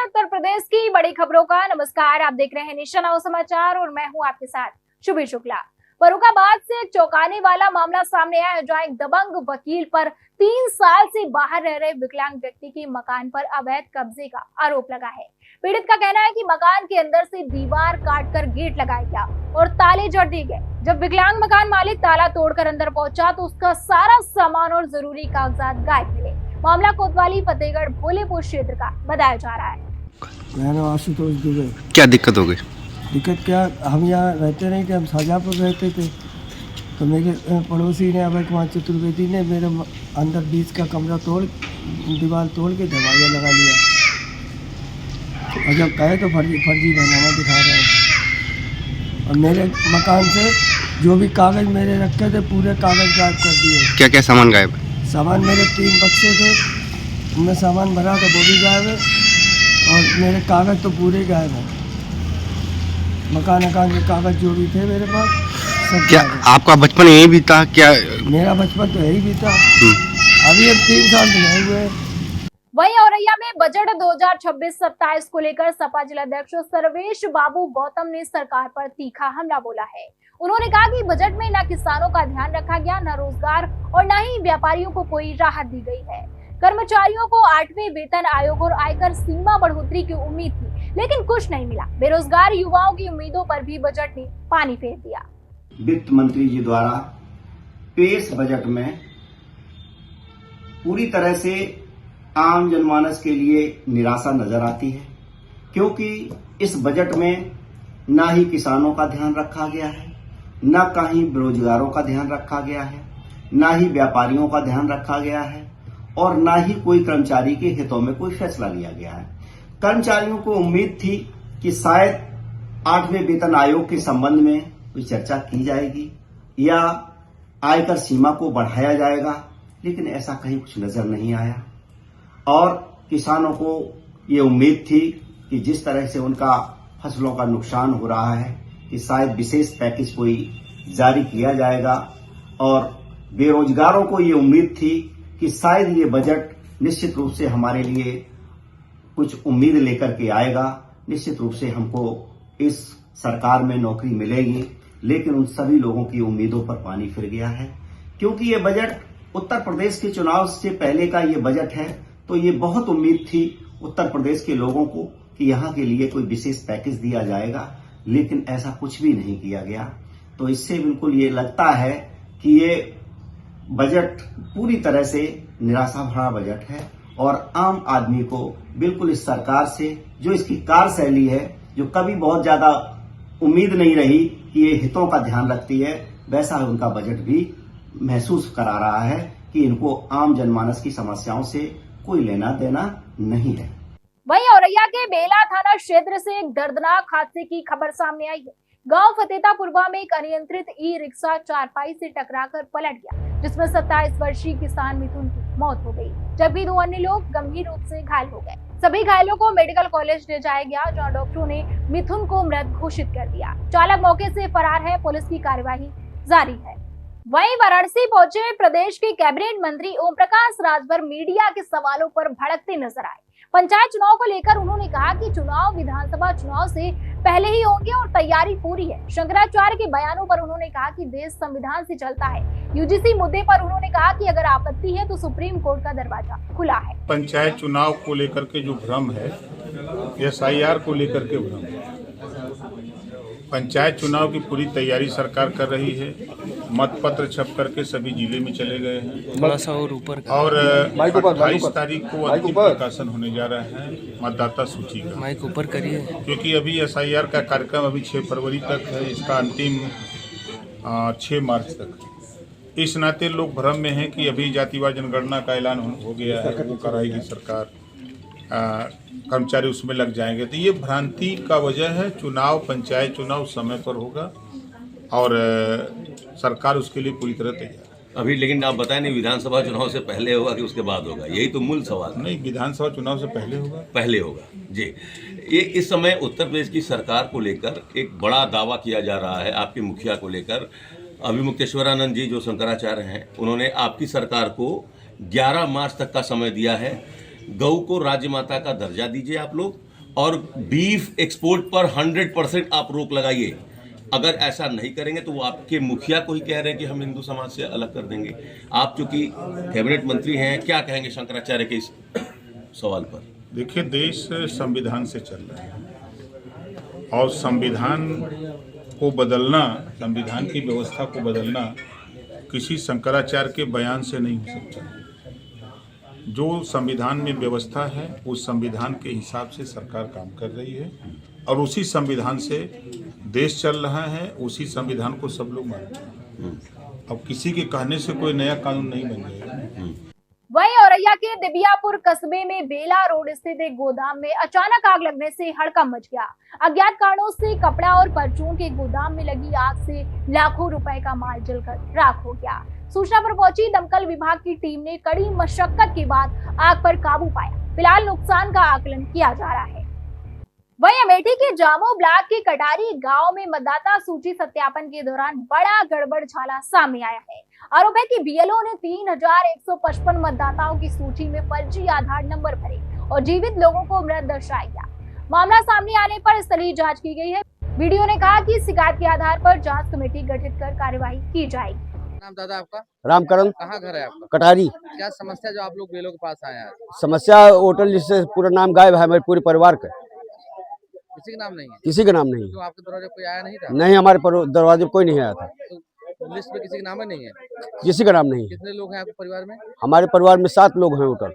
उत्तर प्रदेश की बड़ी खबरों का नमस्कार। आप देख रहे हैं नेशन नाउ समाचार और मैं हूं आपके साथ शुभी शुक्ला। फर्रुखाबाद से एक चौंकाने वाला मामला सामने आया है, जहां एक दबंग वकील पर 3 साल से बाहर रह रहे विकलांग व्यक्ति के मकान पर अवैध कब्जे का आरोप लगा है। पीड़ित का कहना है कि मकान के अंदर से दीवार काटकर गेट लगाया गया और ताले जड़ दिए गए। जब विकलांग मकान मालिक ताला तोड़कर अंदर पहुंचा तो उसका सारा सामान और जरूरी कागजात गायब मिले। मामला कोतवाली फतेहगढ़ भोलेपुर क्षेत्र का बताया जा रहा है। मैं आशुतोष दुबे। क्या दिक्कत हो गई? दिक्कत क्या, हम यहाँ रहते नहीं थे, हम शाहजहाँपुर रहते थे। तो मेरे पड़ोसी ने अभय कुमार चतुर्वेदी ने मेरे अंदर बीच का कमरा दीवार तोड़ के दरवाजा लगा लिया। और जब कहे तो फर्जी बनाना दिखा रहे हैं। और मेरे मकान से जो भी कागज़ मेरे रखे थे पूरे कागज़ गायब कर दिए। क्या क्या सामान गायब? सामान मेरे 3 बक्से थे, उनमें सामान भरा था, वो भी गायब है। और मेरे कागज़ तो पूरे गायब हैं। मकान के कागज़ जो भी थे मेरे पास सब। क्या आपका बचपन यही बीता? क्या मेरा बचपन तो यही बीता। अभी अब 3 साल तो नहीं हुए। वहीं औरैया में बजट 2026-27 को लेकर सपा जिलाध्यक्ष सर्वेश बाबू गौतम ने सरकार पर तीखा हमला बोला है। उन्होंने कहा कि बजट में न किसानों का ध्यान रखा गया, न रोजगार और न ही व्यापारियों को कोई राहत दी गई है। कर्मचारियों को 8वें वेतन आयोग और आयकर सीमा बढ़ोतरी की उम्मीद थी, लेकिन कुछ नहीं मिला। बेरोजगार युवाओं की उम्मीदों पर भी बजट ने पानी फेर दिया। वित्त मंत्री जी द्वारा पेश बजट में पूरी तरह से आम जनमानस के लिए निराशा नजर आती है, क्योंकि इस बजट में न ही किसानों का ध्यान रखा गया है, न कहीं बेरोजगारों का ध्यान रखा गया है, न ही व्यापारियों का ध्यान रखा गया है और न ही कोई कर्मचारी के हितों में कोई फैसला लिया गया है। कर्मचारियों को उम्मीद थी कि शायद 8वें वेतन आयोग के संबंध में कोई चर्चा की जाएगी या आयकर सीमा को बढ़ाया जाएगा, लेकिन ऐसा कहीं कुछ नजर नहीं आया। और किसानों को ये उम्मीद थी कि जिस तरह से उनका फसलों का नुकसान हो रहा है कि शायद विशेष पैकेज कोई जारी किया जाएगा। और बेरोजगारों को ये उम्मीद थी कि शायद ये बजट निश्चित रूप से हमारे लिए कुछ उम्मीद लेकर के आएगा, निश्चित रूप से हमको इस सरकार में नौकरी मिलेगी। लेकिन उन सभी लोगों की उम्मीदों पर पानी फिर गया है, क्योंकि ये बजट उत्तर प्रदेश के चुनाव से पहले का ये बजट है। तो ये बहुत उम्मीद थी उत्तर प्रदेश के लोगों को कि यहाँ के लिए कोई विशेष पैकेज दिया जाएगा, लेकिन ऐसा कुछ भी नहीं किया गया। तो इससे बिल्कुल ये लगता है कि ये बजट पूरी तरह से निराशा भरा बजट है और आम आदमी को बिल्कुल इस सरकार से जो इसकी कार्यशैली है, जो कभी बहुत ज्यादा उम्मीद नहीं रही कि ये हितों का ध्यान रखती है, वैसा उनका बजट भी महसूस करा रहा है कि इनको आम जनमानस की समस्याओं से कोई लेना देना नहीं है। वहीं औरैया के बेला थाना क्षेत्र से एक दर्दनाक हादसे की खबर सामने आई है। गांव फतेहतापुरवा में एक अनियंत्रित ई रिक्शा चारपाई से टकराकर पलट गया, जिसमें 27 वर्षीय किसान मिथुन की मौत हो गई, जबकि 2 अन्य लोग गंभीर रूप से घायल हो गए। सभी घायलों को मेडिकल कॉलेज ले जाया गया, जहां डॉक्टरों ने मिथुन को मृत घोषित कर दिया। चालक मौके से फरार है, पुलिस की कार्यवाही जारी है। वहीं वाराणसी पहुंचे प्रदेश के कैबिनेट मंत्री ओम प्रकाश राजभर मीडिया के सवालों पर भड़कते नजर आए। पंचायत चुनाव को लेकर उन्होंने कहा कि चुनाव विधानसभा चुनाव से पहले ही होंगे और तैयारी पूरी है। शंकराचार्य के बयानों पर उन्होंने कहा कि देश संविधान से चलता है। यूजीसी मुद्दे पर उन्होंने कहा कि अगर आपत्ति है तो सुप्रीम कोर्ट का दरवाजा खुला है। पंचायत चुनाव को लेकर के जो भ्रम है, SIR को लेकर के भ्रम है। पंचायत चुनाव की पूरी तैयारी सरकार कर रही है। मतपत्र छप करके सभी जिले में चले गए हैं और 28 तारीख को अंतिम प्रकाशन होने जा रहा है मतदाता सूची का। माइक ऊपर करिए, क्योंकि अभी SIR का कार्यक्रम अभी 6 फरवरी तक है, इसका अंतिम 6 मार्च तक। इस नाते लोग भ्रम में हैं कि अभी जातिवार जनगणना का ऐलान हो गया है, वो कराएगी सरकार, कर्मचारी उसमें लग जाएंगे। तो ये भ्रांति का वजह है। चुनाव, पंचायत चुनाव समय पर होगा और सरकार उसके लिए पूरी तरह तैयार। अभी लेकिन आप बताएं नहीं, विधानसभा चुनाव से पहले होगा कि उसके बाद होगा? यही तो मूल सवाल है। नहीं, विधानसभा चुनाव से पहले होगा। पहले होगा जी। ये इस समय उत्तर प्रदेश की सरकार को लेकर एक बड़ा दावा किया जा रहा है, आपके मुखिया को लेकर। अभिमुक्तेश्वरानंद जी जो शंकराचार्य हैं, उन्होंने आपकी सरकार को 11 मार्च तक का समय दिया है। गौ को राज्य माता का दर्जा दीजिए आप लोग, और बीफ एक्सपोर्ट पर 100% आप रोक लगाइए। अगर ऐसा नहीं करेंगे तो वो आपके मुखिया को ही कह रहे हैं कि हम हिंदू समाज से अलग कर देंगे। आप चूंकि कैबिनेट मंत्री हैं, क्या कहेंगे शंकराचार्य के इस सवाल पर? देखिए, देश संविधान से चल रहा है और संविधान को बदलना, संविधान की व्यवस्था को बदलना किसी शंकराचार्य के बयान से नहीं हो सकता। जो संविधान में व्यवस्था है उस संविधान के हिसाब से सरकार काम कर रही है और उसी संविधान से देश चल रहा है, उसी संविधान को सब लोग मानते हैं। अब किसी के कहने से कोई नया कानून नहीं बन जाएगा। वहीं औरैया के दिबियापुर कस्बे में बेला रोड स्थित एक गोदाम में अचानक आग लगने से हड़कंप मच गया। अज्ञात कारणों से कपड़ा और परचून के गोदाम में लगी आग से लाखों रुपए का माल जलकर राख हो गया। सूचना पर पहुंची दमकल विभाग की टीम ने कड़ी मशक्कत के बाद आग पर काबू पाया। फिलहाल नुकसान का आकलन किया जा रहा है। वहीं अमेठी के जामो ब्लॉक के कटारी गांव में मतदाता सूची सत्यापन के दौरान बड़ा गड़बड़झाला सामने आया है। आरोप है कि बीएलओ ने 3155 मतदाताओं की सूची में फर्जी आधार नंबर भरे और जीवित लोगों को मृत दर्शाया गया। मामला सामने आने पर स्थलीय जांच की गई है। वीडियो ने कहा कि शिकायत के आधार पर जांच कमेटी गठित कर कार्यवाही की जाएगी। नाम दादा आपका? रामकरण। कहाँ घर है आपका? कटारी। क्या समस्या जो आप लोग बेलों के पास आए हैं? समस्या वोटर लिस्ट से पूरा नाम गायब है हमारे पूरे परिवार का। किसी का नाम नहीं है? किसी का नाम नहीं। तो आपके दरवाजे कोई आया नहीं था? नहीं, हमारे दरवाजे कोई नहीं आया था। तो लिस्ट में किसी का नाम ही नहीं है? किसी का नाम नहीं। कितने लोग हैं आपके परिवार में? हमारे परिवार में 7 लोग हैं वोटर।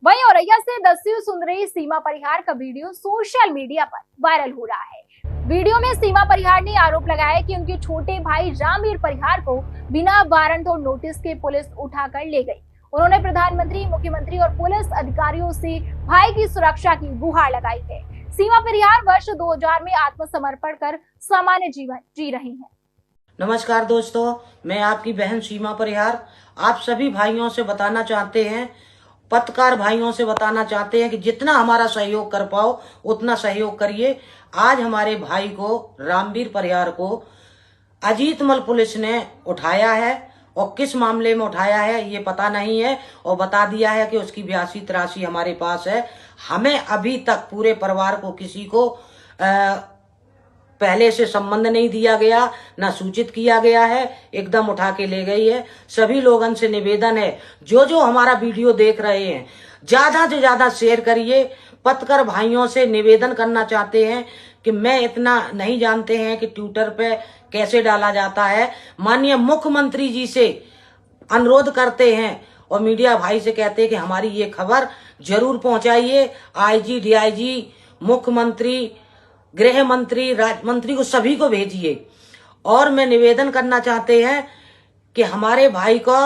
वहीं औरैया से दस्यु सुन रही सीमा परिहार का वीडियो सोशल मीडिया पर वायरल हो रहा है। वीडियो में सीमा परिहार ने आरोप लगाया कि उनके छोटे भाई रामवीर परिहार को बिना वारंट और नोटिस के पुलिस उठाकर ले गई। उन्होंने प्रधानमंत्री, मुख्यमंत्री और पुलिस अधिकारियों से भाई की सुरक्षा की गुहार लगाई है। सीमा परिहार वर्ष 2000 में आत्मसमर्पण कर सामान्य जीवन जी रही हैं। नमस्कार दोस्तों, मैं आपकी बहन सीमा परिहार आप सभी भाइयों से बताना चाहते हैं, पत्रकार भाइयों से बताना चाहते हैं कि जितना हमारा सहयोग कर पाओ उतना सहयोग करिए। आज हमारे भाई को, रामवीर परिहार को अजीतमल पुलिस ने उठाया है और किस मामले में उठाया है ये पता नहीं है और बता दिया है कि उसकी 82-83 हमारे पास है। हमें अभी तक पूरे परिवार को किसी को पहले से संबंध नहीं दिया गया, ना सूचित किया गया है, एकदम उठा के ले गई है। सभी लोगों से निवेदन है, जो हमारा वीडियो देख रहे हैं ज्यादा से ज्यादा शेयर करिए। पत्रकार भाइयों से निवेदन करना चाहते हैं कि मैं इतना नहीं जानते हैं कि ट्विटर पे कैसे डाला जाता है। माननीय मुख्यमंत्री जी से अनुरोध करते हैं और मीडिया भाई से कहते हैं कि हमारी ये खबर जरूर पहुंचाइए। आईजी, डीआईजी, मुख्यमंत्री, गृह मंत्री, राज्य मंत्री को सभी को भेजिए। और मैं निवेदन करना चाहते हैं कि हमारे भाई को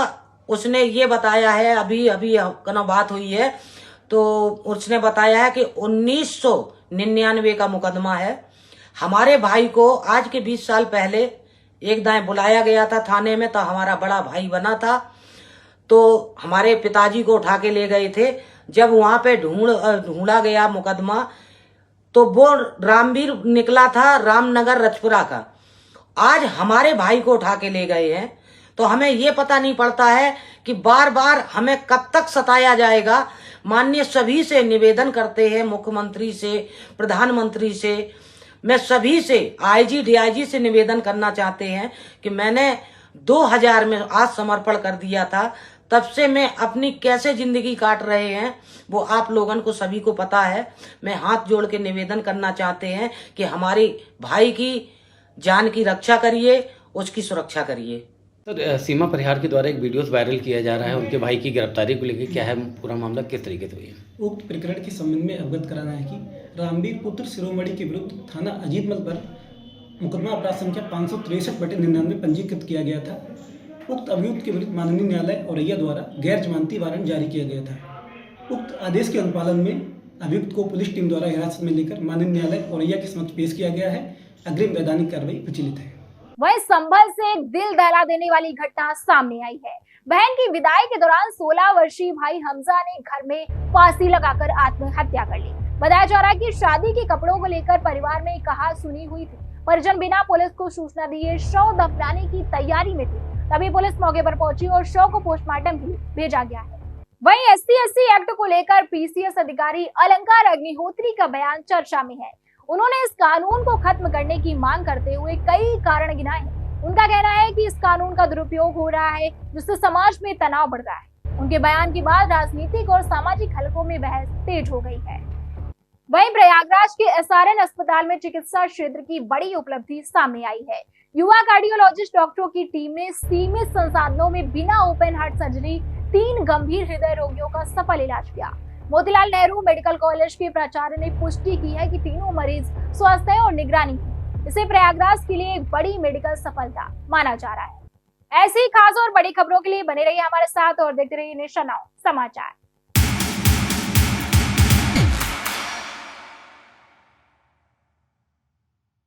उसने ये बताया है, अभी कना बात हुई है तो उसने बताया है कि 1999 का मुकदमा है। हमारे भाई को आज के 20 साल पहले एक दाएं बुलाया गया था थाने में, तो हमारा बड़ा भाई बना था, तो हमारे पिताजी को उठा के ले गए थे। जब वहां पे ढूंढा गया मुकदमा तो वो रामवीर निकला था रामनगर रजपुरा का। आज हमारे भाई को उठा के ले गए हैं, तो हमें ये पता नहीं पड़ता है कि बार बार हमें कब तक सताया जाएगा। माननीय सभी से निवेदन करते हैं, मुख्यमंत्री से, प्रधानमंत्री से, मैं सभी से, आईजी, डीआईजी से निवेदन करना चाहते हैं कि मैंने 2000 में आज समर्पण कर दिया था, तब से मैं अपनी कैसे जिंदगी काट रहे हैं वो आप लोगों को सभी को पता है। मैं हाथ जोड़ के निवेदन करना चाहते हैं कि हमारे भाई की जान की रक्षा करिए, उसकी सुरक्षा करिए। सर, सीमा परिहार के द्वारा एक वीडियो वायरल किया जा रहा है उनके भाई की गिरफ्तारी को लेकर, क्या है पूरा मामला, किस तरीके से हुई है? उक्त प्रकरण के संबंध में अवगत कराना है कि रामवीर पुत्र शिरोमणि के विरुद्ध थाना अजीतमल पर मुकदमा अपराध संख्या 563/99 पंजीकृत किया गया था। उक्त अभियुक्त के विरुद्ध माननीय न्यायालय औरैया द्वारा गैर जमानती वारंट जारी किया गया था। उक्त आदेश के अनुपालन में अभियुक्त को पुलिस टीम द्वारा हिरासत में लेकर माननीय न्यायालय औरैया के समक्ष पेश किया गया है। अग्रिम वैधानिक कार्रवाई प्रचलित है। वहीं संभल से एक दिल दहला देने वाली घटना सामने आई है। बहन की विदाई के दौरान 16 वर्षीय भाई हमजा ने घर में फांसी लगाकर आत्महत्या कर ली। बताया जा रहा है कि शादी के कपड़ों को लेकर परिवार में कहा सुनी हुई थी। परिजन बिना पुलिस को सूचना दिए शव दफनाने की तैयारी में थे। तभी पुलिस मौके पर पहुंची और शव को पोस्टमार्टम के लिए भेजा गया है। वहीं SC/ST एक्ट को लेकर PCS अधिकारी अलंकार अग्निहोत्री का बयान चर्चा में है। उन्होंने इस कानून को खत्म करने की मांग करते हुए कई कारण गिनाए हैं। उनका कहना है कि इस कानून का दुरुपयोग हो रहा है, जिससे समाज में तनाव बढ़ रहा है। उनके बयान के बाद राजनीतिक और सामाजिक हलकों में बहस तेज हो गई है। वहीं प्रयागराज के SRN अस्पताल में चिकित्सा क्षेत्र की बड़ी उपलब्धि सामने आई है। युवा कार्डियोलॉजिस्ट डॉक्टरों की टीम ने सीमित संसाधनों में बिना ओपन हार्ट सर्जरी 3 गंभीर हृदय रोगियों का सफल इलाज किया। मोतीलाल नेहरू मेडिकल कॉलेज के प्राचार्य ने पुष्टि की है कि तीनों मरीज स्वस्थ हैं और निगरानी है। इसे प्रयागराज के लिए एक बड़ी मेडिकल सफलता माना जा रहा है। ऐसी खास और बड़ी खबरों के लिए बने रहिए हमारे साथ और देखते रहिए नेशन नाउ समाचार।